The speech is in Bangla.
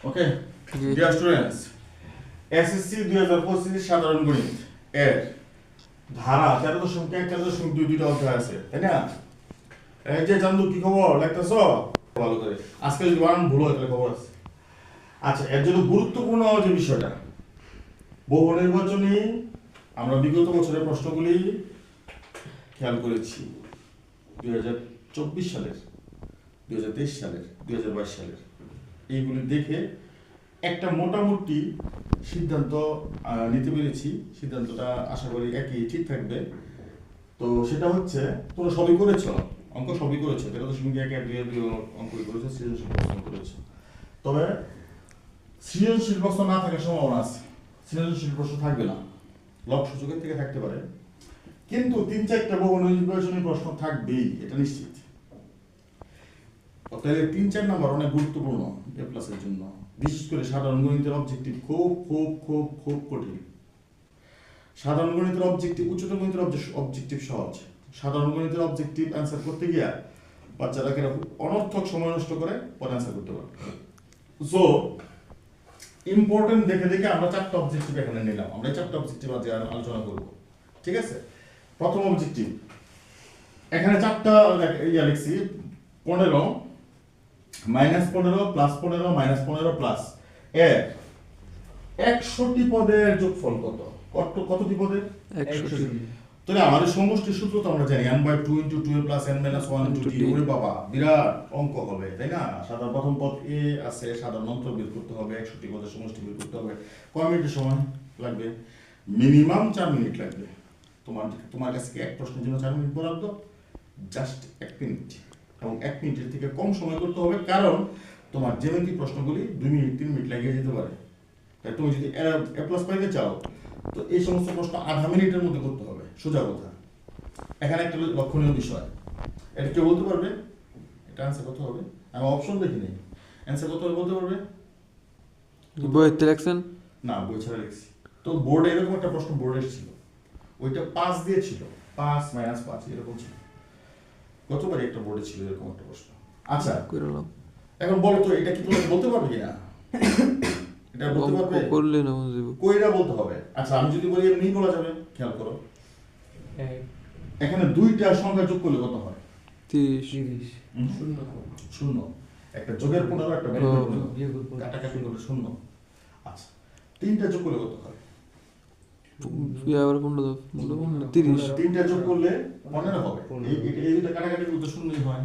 ওকে ডিয়ার স্টুডেন্টস, এসএসসি 2025 সাধারণ গণিত এর ধারা 13.1 13.2 দুইটা অধ্যায় আছে, তাই না? এই যে চান্দু কি খবর লাগতেছো ভালো করে? আজকে যদি বানান ভুল হয় তাহলে খবর আছে। আচ্ছা, এর জন্য গুরুত্বপূর্ণ যে বিষয়টা, বহু নির্বাচনী আমরা বিগত বছরের প্রশ্নগুলি খেয়াল করেছি, 2024 সালের, 2023 সালের, 2022 সালের, এইগুলি দেখে একটা মোটামুটি সিদ্ধান্ত নিতে পেরেছি। সিদ্ধান্তটা আশা করি একই ঠিক থাকবে। তো সেটা হচ্ছে, তোমরা সবই করেছো, অঙ্ক সবই করেছো, 13.1 অঙ্কই করেছো, সৃজনশীল প্রশ্ন করেছো। তবে সৃজনশীল প্রশ্ন না থাকার সম্ভাবনা আছে, সৃজনশীল প্রশ্ন থাকবে না, লক সূচকের থেকে থাকতে পারে, কিন্তু 3-4টা বহু নির্বাচনী প্রশ্ন থাকবেই, এটা নিশ্চিত। তাহলে 3-4 নাম্বার অনেক গুরুত্বপূর্ণ এ প্লাসের জন্য। বিশেষ করে সাধারণ গণিতের অবজেক্টিভ খুব খুব খুব খুব কঠিন। সাধারণ গণিতের অবজেক্টিভ, উচ্চতর গণিতের অবজেক্টিভ সহজ, সাধারণ গণিতের অবজেক্টিভ অ্যান্সার করতে গিয়া বাচ্চারা কেন অনর্থক সময় নষ্ট করে পরে অ্যান্সার করতে পারে। সো ইম্পর্টেন্ট দেখে দেখে আমরা 4টা অবজেক্টিভ এখানে নিলাম। আমরা এই 4টা অবজেক্টিভ আজ আলোচনা করব, ঠিক আছে? প্রথম অবজেক্টিভ, এখানে 4টা লিখছি, 15 -15 +15 -15 প্লাস এর 100টি পদের যোগফল কত? কতটি পদের? 100টি। তাহলে আমাদের সমষ্টির সূত্র তো আমরা জানি, n/2 × 2a + n-1 × t। ওরে বাবা, বিরাট অঙ্ক হবে, তাই না? সাধারণ প্রথম পদ a আছে, সাধারণ অন্তর বের করতে হবে, 100টি পদের সমষ্টি বের করতে হবে। কয় মিনিটের সময় লাগবে? মিনিমাম 4 মিনিট লাগবে। তোমার কাছে কি এক প্রশ্নের জন্য 4 মিনিট বরাদ্দ? জাস্ট 1 মিনিট, এবং 1 মিনিটের থেকে কম সময় করতে হবে, কারণ তোমার জ্যামিতিক প্রশ্নগুলি 2 মিনিট 3 মিনিট লাগিয়ে যেতে পারে। তাই তুমি যদি এ প্লাস পাইতে চাও, তো এই সমস্ত প্রশ্ন আধা মিনিটের মধ্যে করতে হবে, সোজা কথা। এখানে একটা লক্ষণীয় বিষয়, এটা কেউ বলতে পারবে এটা অ্যান্সার কত হবে? আমি অপশন দেখি নেই, অ্যান্সার কত হবে বলতে পারবে? বইতে লিখছেন? না, বই ছাড়া লিখছি। তো বোর্ডে এরকম একটা প্রশ্ন বোর্ডে এসেছিল, ওইটা 5 দিয়েছিল, 5 - 5 এরকম ছিল। গতবার একটা বোর্ডে ছিল এরকম একটা প্রশ্ন। আচ্ছা, করলাম। এখন বলো তো, এটা কি তুমি বলতে পারবে কিনা? এটা বলতে পারবে? করলে না বুঝব। কইরা বলতে হবে। আচ্ছা, আমি যদি বলি এমনি বলা যাবে, খেয়াল করো। এখানে 2টা সংখ্যা যোগ করলে কত হয়? 30। শূন্য। একটা যোগের 15, একটা বিয়োগের 15, কাটাকাটি করলে শূন্য। আচ্ছা, 3টা যোগ করলে কত হয়? আবার 15 30। 3টা যোগ করলে 15 হবে। এই দুটো কাটাকাটি করতে শূন্যই হয়।